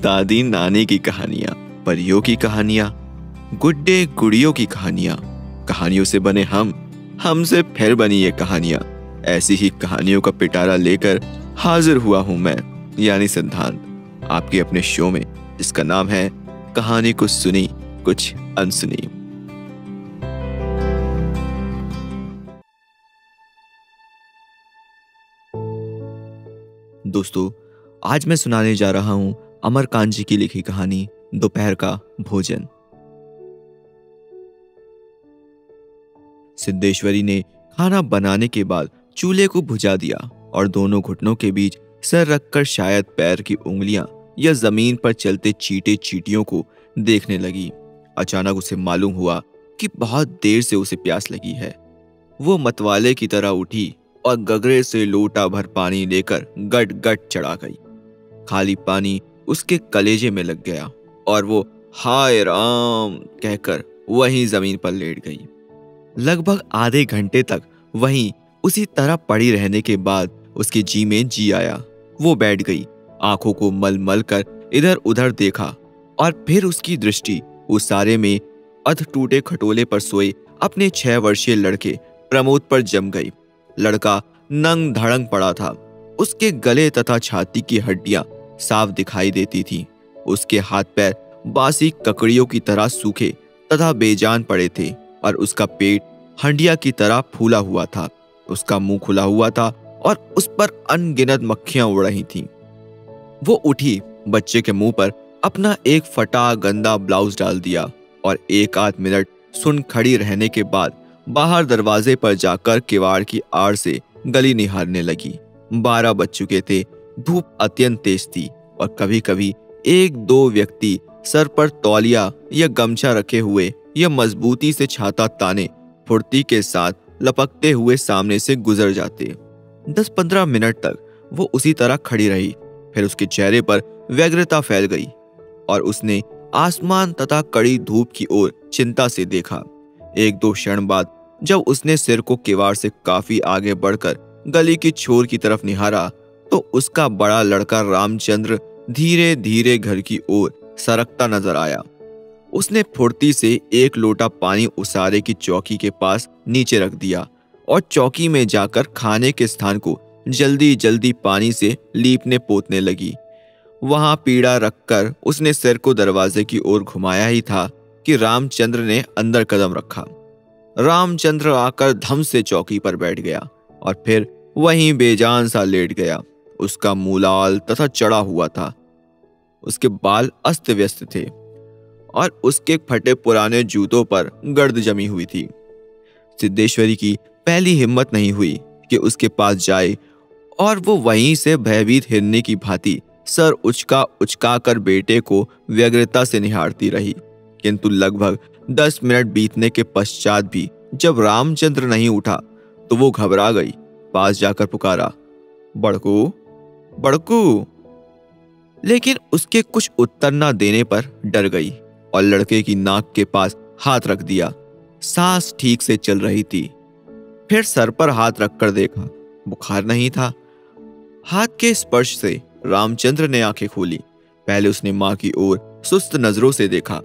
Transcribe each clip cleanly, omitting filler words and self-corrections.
दादी नानी की कहानियाँ, परियों की कहानियाँ, गुड्डे गुड़ियों की कहानियाँ, कहानियों से बने हमसे फिर बनी ये कहानियाँ। ऐसी ही कहानियों का पिटारा लेकर हाजिर हुआ हूँ मैं, यानी सिद्धांत, आपके अपने शो में, जिसका नाम है कहानी कुछ सुनी कुछ अनसुनी। दोस्तों, आज मैं सुनाने जा रहा हूं अमरकांत जी की लिखी कहानी दोपहर का भोजन। सिद्धेश्वरी ने खाना बनाने के बाद चूल्हे को बुझा दिया और दोनों घुटनों के बीच सर रखकर शायद पैर की उंगलियां या जमीन पर चलते चींटे चींटियों को देखने लगी। अचानक उसे मालूम हुआ कि बहुत देर से उसे प्यास लगी है। वो मतवाले की तरह उठी और गगरे से लोटा भर पानी लेकर गट गट चढ़ा गई। खाली पानी उसके कलेजे में लग गया और वो हाय राम कहकर वहीं जमीन पर लेट गई। लगभग आधे घंटे तक वहीं उसी तरह पड़ी रहने के बाद उसके जी में जी आया। वो बैठ गई, आंखों को मल मल कर इधर उधर देखा और फिर उसकी दृष्टि उस सारे में अध टूटे खटोले पर सोए अपने 6 वर्षीय लड़के प्रमोद पर जम गई। लड़का नंग धड़ंग पड़ा था। उसके गले तथा छाती की हड्डियां साफ दिखाई देती थीं। उसके हाथ पैर बासी ककड़ियों की तरह सूखे तथा बेजान पड़े थे और उसका पेट हंडिया की तरह फूला हुआ था। उसका मुंह खुला हुआ था और उस पर अनगिनत मक्खियां उड़ रही थीं। वो उठी, बच्चे के मुंह पर अपना एक फटा गंदा ब्लाउज डाल दिया और एक आध मिनट सुन खड़ी रहने के बाद बाहर दरवाजे पर जाकर किवाड़ की आड़ से गली निहारने लगी। 12 बज चुके थे। धूप अत्यंत तेज थी और कभी कभी एक दो व्यक्ति सर पर तौलिया या गमछा रखे हुए या मजबूती से छाता ताने फुर्ती के साथ लपकते हुए सामने से गुजर जाते। 10-15 मिनट तक वो उसी तरह खड़ी रही। फिर उसके चेहरे पर व्यग्रता फैल गई और उसने आसमान तथा कड़ी धूप की ओर चिंता से देखा। 1-2 क्षण बाद जब उसने सिर को किवाड़ से काफी आगे बढ़कर गली की छोर की तरफ निहारा तो उसका बड़ा लड़का रामचंद्र धीरे धीरे घर की ओर सरकता नजर आया। उसने फुर्ती से एक लोटा पानी उसारे की चौकी के पास नीचे रख दिया और चौकी में जाकर खाने के स्थान को जल्दी जल्दी पानी से लीपने पोतने लगी। वहां पीड़ा रखकर उसने सिर को दरवाजे की ओर घुमाया ही था कि रामचंद्र ने अंदर कदम रखा। रामचंद्र आकर धम से चौकी पर बैठ गया और फिर वहीं बेजान सा लेट गया। उसका मुंह लाल तथा चढ़ा हुआ था। उसके बाल अस्त व्यस्त थे और उसके फटे पुराने जूतों पर गर्द जमी हुई थी। सिद्धेश्वरी की पहली हिम्मत नहीं हुई कि उसके पास जाए और वो वहीं से भयभीत हिरनी की भांति सर उचका उचका कर बेटे को व्यग्रता से निहारती रही। किंतु लगभग 10 मिनट बीतने के पश्चात भी जब रामचंद्र नहीं उठा तो वो घबरा गई। पास जाकर पुकारा, बड़कू बड़कू, लेकिन उसके कुछ उत्तर न देने पर डर गई और लड़के की नाक के पास हाथ रख दिया। सांस ठीक से चल रही थी। फिर सर पर हाथ रखकर देखा, बुखार नहीं था। हाथ के स्पर्श से रामचंद्र ने आंखें खोली। पहले उसने मां की ओर सुस्त नजरों से देखा,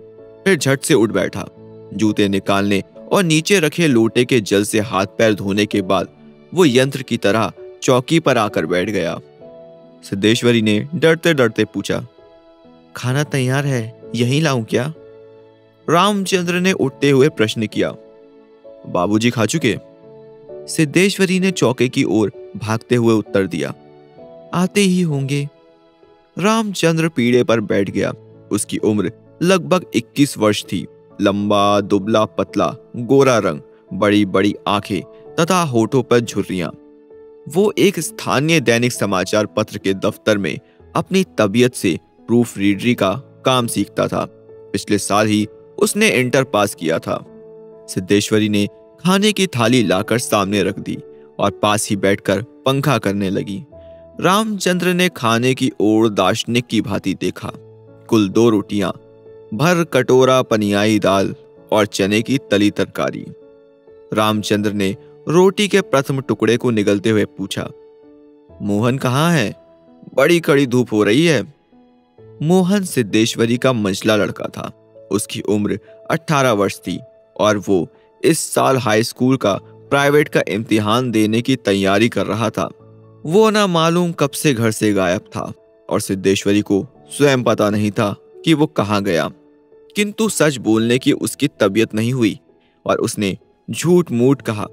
फिर झट से उठ बैठा। जूते निकालने और नीचे रखे लोटे के जल से हाथ पैर धोने के बाद वो यंत्र की तरह चौकी पर आकर बैठ गया। सिद्धेश्वरी ने डरते डरते पूछा, खाना तैयार है, यहीं लाऊं क्या? रामचंद्र ने उठते हुए प्रश्न किया। बाबूजी खा चुके? सिद्धेश्वरी ने चौके की ओर भागते हुए उत्तर दिया, आते ही होंगे। रामचंद्र पीढ़े पर बैठ गया। उसकी उम्र लगभग 21 वर्ष थी। लंबा दुबला पतला गोरा रंग, बड़ी बड़ी आंखें तथा होठों पर झुर्रियां। वो एक स्थानीय दैनिक समाचार पत्र के दफ्तर में अपनी तबीयत से प्रूफ रीडरी का काम सीखता था। पिछले साल ही उसने इंटर पास किया था। सिद्धेश्वरी ने खाने की थाली लाकर सामने रख दी और पास ही बैठकर पंखा करने लगी। रामचंद्र ने खाने की ओर दार्शनिक की भांति देखा। कुल 2 रोटियां, भर कटोरा पनियाई दाल और चने की तली तरकारी। रामचंद्र ने रोटी के प्रथम टुकड़े को निगलते हुए पूछा, मोहन कहाँ है? बड़ी कड़ी धूप हो रही है। मोहन सिद्धेश्वरी का मंझला लड़का था। उसकी उम्र 18 वर्ष थी और वो इस साल हाई स्कूल का प्राइवेट का इम्तिहान देने की तैयारी कर रहा था। वो ना मालूम कब से घर से गायब था और सिद्धेश्वरी को स्वयं पता नहीं था कि वो कहाँ गया। किंतु सच बोलने की उसकी तबीयत नहीं हुई और उसने झूठ मूठ कहा,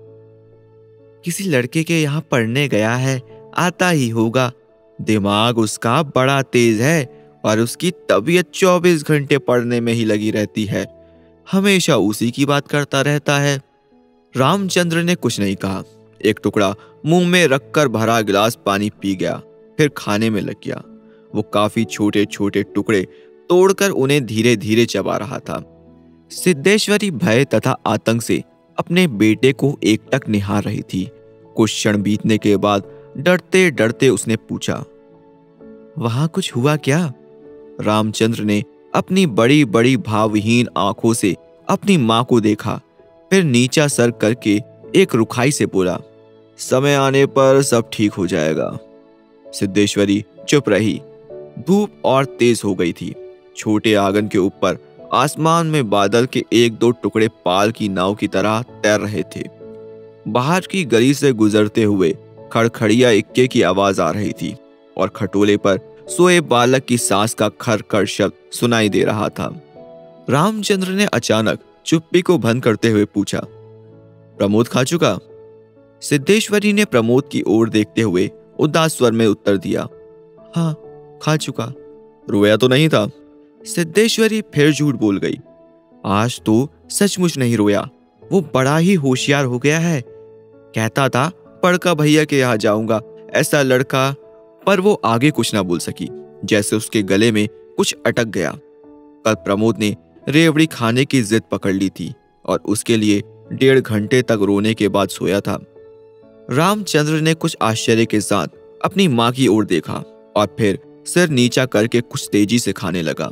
किसी लड़के के यहाँ पढ़ने गया है, आता ही होगा। दिमाग उसका बड़ा तेज है और उसकी तबीयत 24 घंटे पढ़ने में ही लगी रहती है। हमेशा उसी की बात करता रहता है। रामचंद्र ने कुछ नहीं कहा। एक टुकड़ा मुंह में रखकर भरा गिलास पानी पी गया, फिर खाने में लग गया। वो काफी छोटे छोटे टुकड़े तोड़कर उन्हें धीरे धीरे चबा रहा था। सिद्धेश्वरी भय तथा आतंक से अपने बेटे को एकटक निहार रही थी। कुछ क्षण बीतने के बाद डरते डरते उसने पूछा, वहां कुछ हुआ क्या? रामचंद्र ने अपनी बड़ी बड़ी भावहीन आंखों से अपनी मां को देखा, फिर नीचा सर करके एक रुखाई से बोला, समय आने पर सब ठीक हो जाएगा। सिद्धेश्वरी चुप रही। धूप और तेज हो गई थी। छोटे आंगन के ऊपर आसमान में बादल के एक दो टुकड़े पाल की नाव की तरह तैर रहे थे। बाहर की गली से गुजरते हुए खड़खड़िया इक्के की आवाज आ रही थी और खटोले पर सोए बालक की सांस का खर शब्द सुनाई दे रहा था। रामचंद्र ने अचानक चुप्पी को भंग करते हुए पूछा, प्रमोद खा चुका? सिद्धेश्वरी ने प्रमोद की ओर देखते हुए उदास स्वर में उत्तर दिया, हाँ खा चुका। रोया तो नहीं था? सिद्धेश्वरी फिर झूठ बोल गई। आज तो सचमुच नहीं रोया। वो बड़ा ही होशियार हो गया है। कहता था पड़का भैया के यहाँ जाऊंगा, ऐसा लड़का। पर वो आगे कुछ ना बोल सकी, जैसे उसके गले में कुछ अटक गया। कल प्रमोद ने रेवड़ी खाने की जिद पकड़ ली थी और उसके लिए 1.5 घंटे तक रोने के बाद सोया था। रामचंद्र ने कुछ आश्चर्य के साथ अपनी मां की ओर देखा और फिर सिर नीचा करके कुछ तेजी से खाने लगा।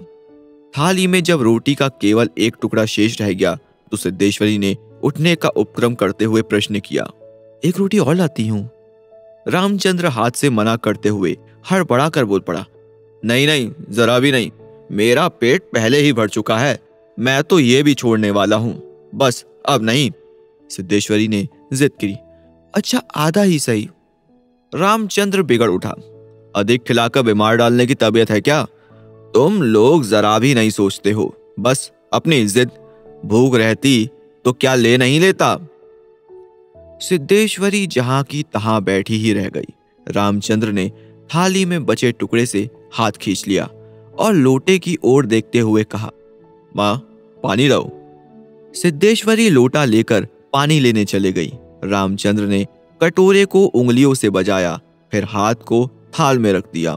थाली में जब रोटी का केवल एक टुकड़ा शेष रह गया तो सिद्धेश्वरी ने उठने का उपक्रम करते हुए प्रश्न किया, एक रोटी और लाती हूं? रामचंद्र हाथ से मना करते हुए हड़बड़ाकर बोल पड़ा, नहीं नहीं, जरा भी नहीं। मेरा पेट पहले ही भर चुका है। मैं तो ये भी छोड़ने वाला हूं, बस अब नहीं। सिद्धेश्वरी ने जिद की, अच्छा आधा ही सही। रामचंद्र बिगड़ उठा, अधिक खिलाकर बीमार डालने की तबीयत है क्या? तुम लोग जरा भी नहीं सोचते हो, बस अपनी जिद। भूख रहती तो क्या ले नहीं लेता? सिद्धेश्वरी जहां की तहां बैठी ही रह गई। रामचंद्र ने थाली में बचे टुकड़े से हाथ खींच लिया और लोटे की ओर देखते हुए कहा, मां पानी लाओ। सिद्धेश्वरी लोटा लेकर पानी लेने चले गई। रामचंद्र ने कटोरे को उंगलियों से बजाया, फिर हाथ को थाल में रख दिया।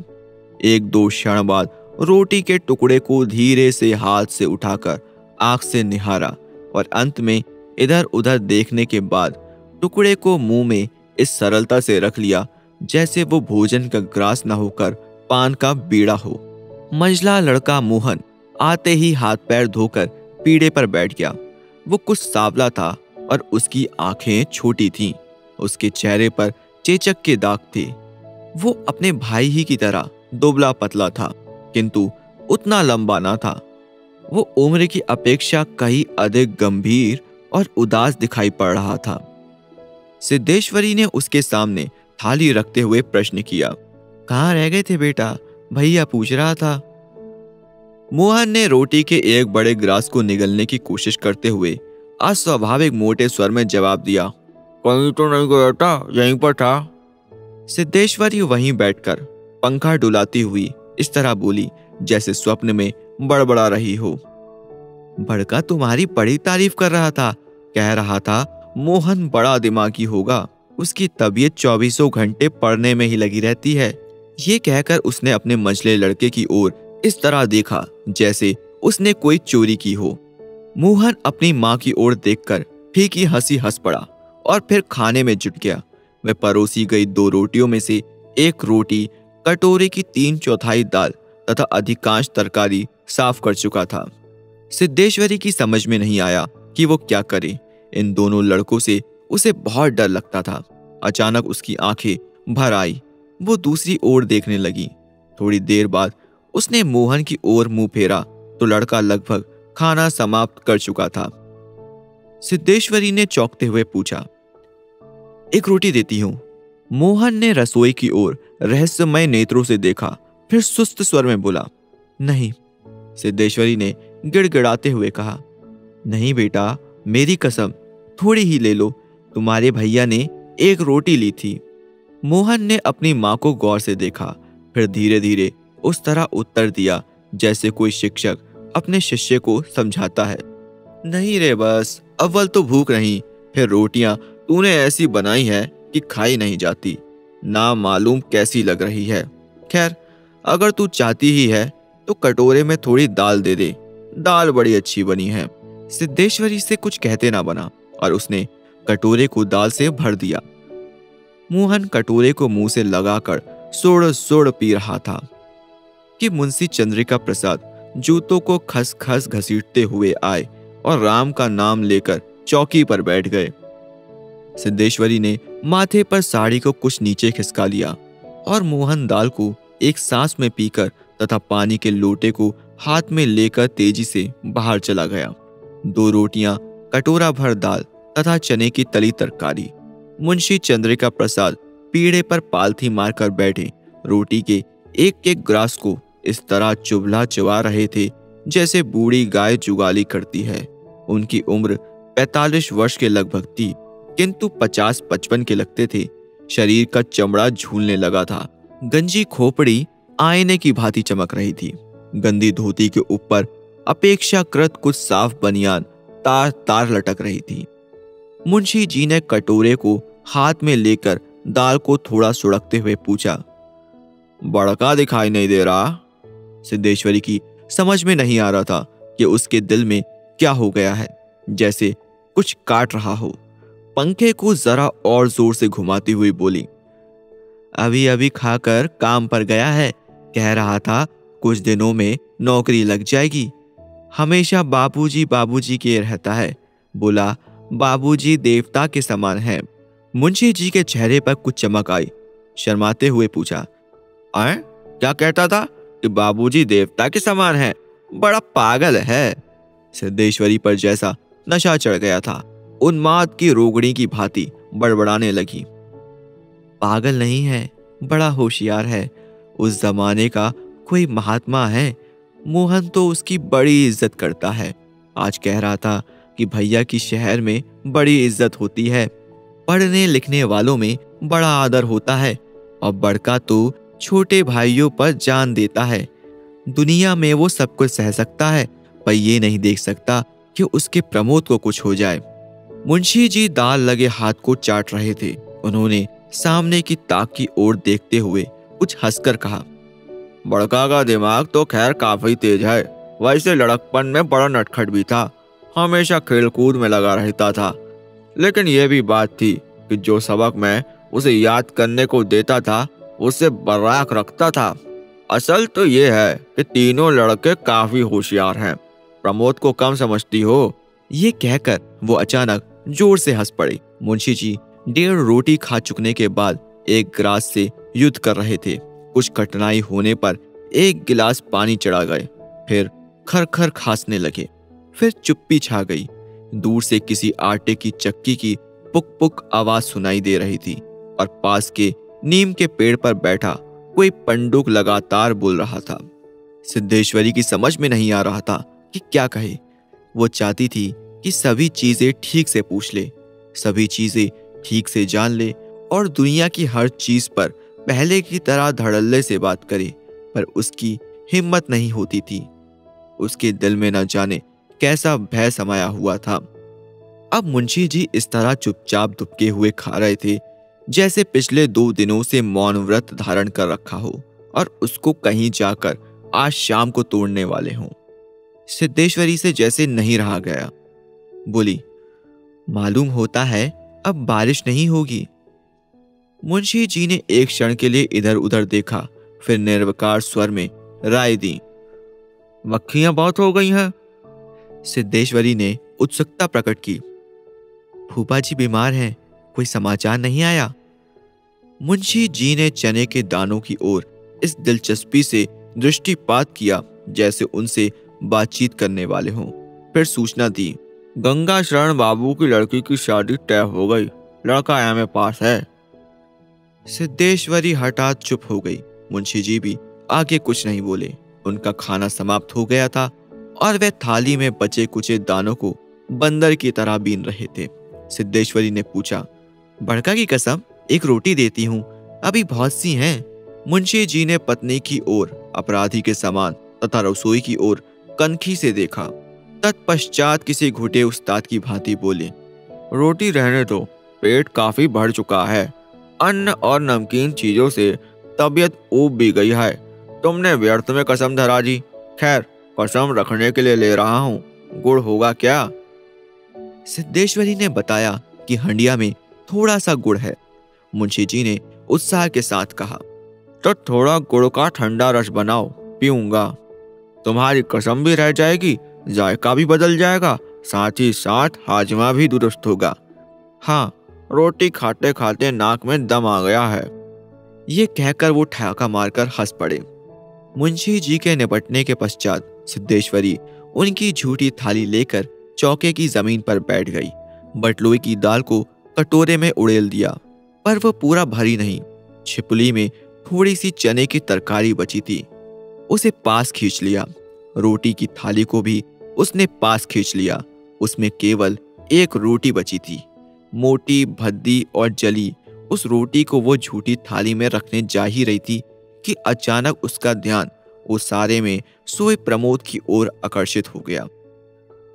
1-2 क्षण बाद रोटी के टुकड़े को धीरे से हाथ से उठाकर आंख से निहारा और अंत में इधर उधर देखने के बाद टुकड़े को मुंह में इस सरलता से रख लिया जैसे वो भोजन का ग्रास न होकर पान का बीड़ा हो। मंझला लड़का मोहन आते ही हाथ पैर धोकर पीढ़े पर बैठ गया। वो कुछ सांवला था और उसकी आंखें छोटी थीं। उसके चेहरे पर चेचक के दाग थे। वो अपने भाई ही की तरह दुबला पतला था, किंतु उतना लंबा ना था। वो उम्र की अपेक्षा कहीं अधिक गंभीर और उदास दिखाई पड़ रहा था। सिद्धेश्वरी ने उसके सामने थाली रखते हुए प्रश्न किया, कहाँ रह गए थे बेटा? भैया पूछ रहा था। मोहन ने रोटी के एक बड़े ग्रास को निगलने की कोशिश करते हुए अस्वाभाविक मोटे स्वर में जवाब दिया, कहीं तो नहीं गया था, यहीं पर था। सिद्धेश्वरी वहीं बैठकर पंखा डुलाती हुई इस तरह बोली जैसे स्वप्न में बड़बड़ा रही हो। बड़का तुम्हारी बड़ी तारीफ कर रहा था, कह रहा था मोहन बड़ा दिमागी होगा, उसकी तबीयत 24 घंटे पढ़ने में ही लगी रहती है। ये कहकर उसने अपने मंझले लड़के की ओर इस तरह देखा जैसे उसने कोई चोरी की हो। मोहन अपनी मां की ओर देखकर फीकी हंसी हंस पड़ा और फिर खाने में जुट गया। वह परोसी गई 2 रोटियों में से एक रोटी, कटोरे की 3/4 दाल तथा अधिकांश तरकारी साफ कर चुका था। सिद्धेश्वरी की समझ में नहीं आया कि वो क्या करे। इन दोनों लड़कों से उसे बहुत डर लगता था। अचानक उसकी आंखें भर आई। वो दूसरी ओर देखने लगी। थोड़ी देर बाद उसने मोहन की ओर मुंह फेरा तो लड़का लगभग खाना समाप्त कर चुका था। सिद्धेश्वरी ने चौंकते हुए पूछा, एक रोटी देती हूं। मोहन ने रसोई की ओर रहस्यमय नेत्रों से देखा, फिर सुस्त स्वर में बोला, नहीं। सिद्धेश्वरी ने गिड़गिड़ाते हुए कहा, नहीं बेटा, मेरी कसम, थोड़ी ही ले लो। तुम्हारे भैया ने एक रोटी ली थी। मोहन ने अपनी मां को गौर से देखा, फिर धीरे धीरे उस तरह उत्तर दिया जैसे कोई शिक्षक अपने शिष्य को समझाता है, नहीं रे, बस अव्वल तो भूख नहीं, फिर रोटियां तूने ऐसी बनाई है कि खाई नहीं जाती, ना मालूम कैसी लग रही है। खैर, अगर तू चाहती ही है तो कटोरे में थोड़ी दाल दे दे, दाल बड़ी अच्छी बनी है। सिद्धेश्वरी से कुछ कहते ना बना और उसने कटोरे को दाल से भर दिया। मोहन कटोरे को मुंह से लगाकर सोड़ सोड़ पी रहा था कि मुंशी चंद्रिका प्रसाद जूतों को खस खस घसीटते हुए आए और राम का नाम लेकर चौकी पर बैठ गए। सिद्धेश्वरी ने माथे पर साड़ी को कुछ नीचे खिसका लिया और मोहन दाल को एक सांस में पीकर तथा पानी के लोटे को हाथ में लेकर तेजी से बाहर चला गया। 2 रोटियां, कटोरा भर दाल तथा चने की तली तरकारी। मुंशी चंद्रिका प्रसाद पीढ़े पर पालथी मारकर बैठे रोटी के एक एक ग्रास को इस तरह चुभला चबा रहे थे जैसे बूढ़ी गाय जुगाली करती है। उनकी उम्र 45 वर्ष के लगभग थी, किंतु 50-55 के लगते थे। शरीर का चमड़ा झूलने लगा था। गंजी खोपड़ी आईने की भांति चमक रही थी। गंदी धोती के ऊपर अपेक्षाकृत कुछ साफ बनियान तार तार लटक रही थी। मुंशी जी ने कटोरे को हाथ में लेकर दाल को थोड़ा सुड़कते हुए पूछा, बड़का दिखाई नहीं दे रहा? सिद्धेश्वरी की समझ में नहीं आ रहा था कि उसके दिल में क्या हो गया है, जैसे कुछ काट रहा हो। पंखे को जरा और जोर से घुमाती हुई बोली, अभी अभी खाकर काम पर गया है, कह रहा था कुछ दिनों में नौकरी लग जाएगी। हमेशा बाबूजी बाबूजी के रहता है। बोला बाबूजी देवता के समान है। मुंशी जी के चेहरे पर कुछ चमक आई। शर्माते हुए पूछा, आए क्या कहता था कि बाबूजी देवता के समान है? बड़ा पागल है। सिद्धेश्वरी पर जैसा नशा चढ़ गया था, उन्माद की रोगड़ी की भांति बड़बड़ाने लगी। पागल नहीं है, बड़ा होशियार है। उस जमाने का कोई महात्मा है। मोहन तो उसकी बड़ी इज्जत करता है। आज कह रहा था कि भैया की शहर में बड़ी इज्जत होती है, पढ़ने लिखने वालों में बड़ा आदर होता है, और बड़का तो छोटे भाइयों पर जान देता है। दुनिया में वो सब कुछ सह सकता है, पर ये नहीं देख सकता कि उसके प्रमोद को कुछ हो जाए। मुंशी जी दाल लगे हाथ को चाट रहे थे। उन्होंने सामने की ताक की ओर देखते हुए कुछ हंसकर कहा, बड़का का दिमाग तो खैर काफी तेज है। वैसे लड़कपन में बड़ा नटखट भी था, हमेशा खेलकूद में लगा रहता था। लेकिन यह भी बात थी कि जो सबक मैं उसे याद करने को देता था उससे बर्राक रखता था। असल तो ये है कि तीनों लड़के काफी होशियार हैं। प्रमोद को कम समझती हो? ये कहकर वो अचानक जोर से हंस पड़े। मुंशी जी 1.5 रोटी खा चुकने के बाद एक गिलास से युद्ध कर रहे थे। कुछ कठिनाई होने पर एक गिलास पानी चढ़ा गए, फिर खरखर खांसने लगे। फिर चुप्पी छा गई। दूर से किसी आटे की चक्की की पुक पुक आवाज सुनाई दे रही थी और पास के नीम के पेड़ पर बैठा कोई पंडुक लगातार बोल रहा था। सिद्धेश्वरी की समझ में नहीं आ रहा था कि क्या कहे। वो चाहती थी कि सभी चीजें ठीक से पूछ ले, सभी चीजें ठीक से जान ले और दुनिया की हर चीज पर पहले की तरह धड़ल्ले से बात करे, पर उसकी हिम्मत नहीं होती थी। उसके दिल में न जाने कैसा भय समाया हुआ था। अब मुंशी जी इस तरह चुपचाप दुबके हुए खा रहे थे जैसे पिछले 2 दिनों से मौन व्रत धारण कर रखा हो और उसको कहीं जाकर आज शाम को तोड़ने वाले हों। सिद्धेश्वरी से जैसे नहीं रहा गया। बोली, मालूम होता है अब बारिश नहीं होगी। मुंशी जी ने एक क्षण के लिए इधर उधर देखा, फिर निर्विकार स्वर में राय दी, मक्खियां बहुत हो गई हैं। सिद्धेश्वरी ने उत्सुकता प्रकट की। फूफा जी बीमार हैं, कोई समाचार नहीं आया? मुंशी जी ने चने के दानों की ओर इस दिलचस्पी से दृष्टिपात किया जैसे उनसे बातचीत करने वाले हों। फिर सूचना दी, गंगा शरण बाबू की लड़की की शादी तय हो गई, लड़का एमए पास है। सिद्धेश्वरी हठात चुप हो गई। मुंशी जी भी आगे कुछ नहीं बोले। उनका खाना समाप्त हो गया था और वे थाली में बचे कुचे दानों को बंदर की तरह बीन रहे थे। सिद्धेश्वरी ने पूछा, बड़का की कसम एक रोटी देती हूँ, अभी बहुत सी हैं। मुंशी जी ने पत्नी की ओर अपराधी के समान तथा रसोई की ओर कनखी से देखा। तत्पश्चात किसी घुटे उस्ताद की भांति बोले, रोटी रहने दो, पेट काफी भर चुका है। अन्न और नमकीन चीजों से तबीयत ऊब भी गई है। तुमने व्यर्थ में कसम धरा दी। खैर, कसम रखने के लिए ले रहा हूँ, गुड़ होगा क्या? सिद्धेश्वरी ने बताया कि हंडिया में थोड़ा सा गुड़ है। मुंशी जी ने उत्साह के साथ कहा, तो थोड़ा गुड़ का ठंडा रस बनाओ, पीऊंगा। तुम्हारी कसम भी रह जाएगी, जायका भी बदल जाएगा, साथ ही साथ हाजमा भी दुरुस्त होगा। हाँ, रोटी खाते खाते नाक में दम आ गया है। ये कहकर वो ठहाका मारकर हंस पड़े। मुंशी जी के निपटने के पश्चात सिद्धेश्वरी उनकी झूठी थाली लेकर चौके की जमीन पर बैठ गई। बटलोई की दाल को कटोरे में उड़ेल दिया, पर वो पूरा भरी नहीं। छिपली में थोड़ी सी चने की तरकारी बची थी, उसे पास खींच लिया। रोटी की थाली को भी उसने पास खींच लिया। उसमें केवल एक रोटी बची थी, मोटी, भद्दी और जली। उस रोटी को वो झूठी थाली में रखने जा ही रही थी कि अचानक उसका ध्यान उस सारे में सोए प्रमोद की ओर आकर्षित हो गया।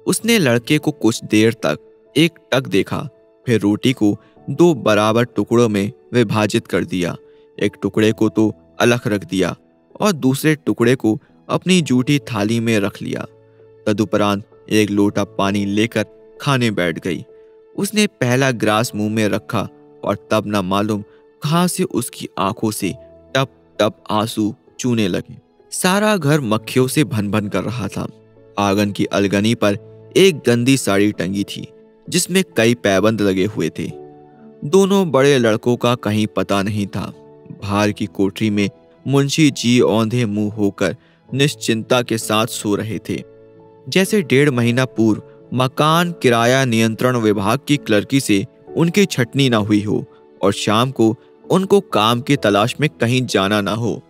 उसने लड़के को कुछ देर तक एक टक देखा, फिर रोटी को दो बराबर टुकड़ों में विभाजित कर दिया। एक टुकड़े को तो अलग रख दिया और दूसरे टुकड़े को अपनी झूठी थाली में रख लिया। तदुपरांत एक लोटा पानी लेकर खाने बैठ गई। उसने पहला ग्रास मुंह में रखा और तब न मालूम कहां से उसकी आंखों से टप टप आंसू चूने लगे। सारा घर मक्खियों से भन भन कर रहा था। आंगन की अलगनी पर एक गंदी साड़ी टंगी थी जिसमें कई पैबंद लगे हुए थे। दोनों बड़े लड़कों का कहीं पता नहीं था। बाहर की कोठरी में मुंशी जी औंधे मुंह होकर निश्चिंता के साथ सो रहे थे, जैसे 1.5 महीना पूर्व मकान किराया नियंत्रण विभाग की क्लर्की से उनकी छटनी ना हुई हो और शाम को उनको काम की तलाश में कहीं जाना ना हो।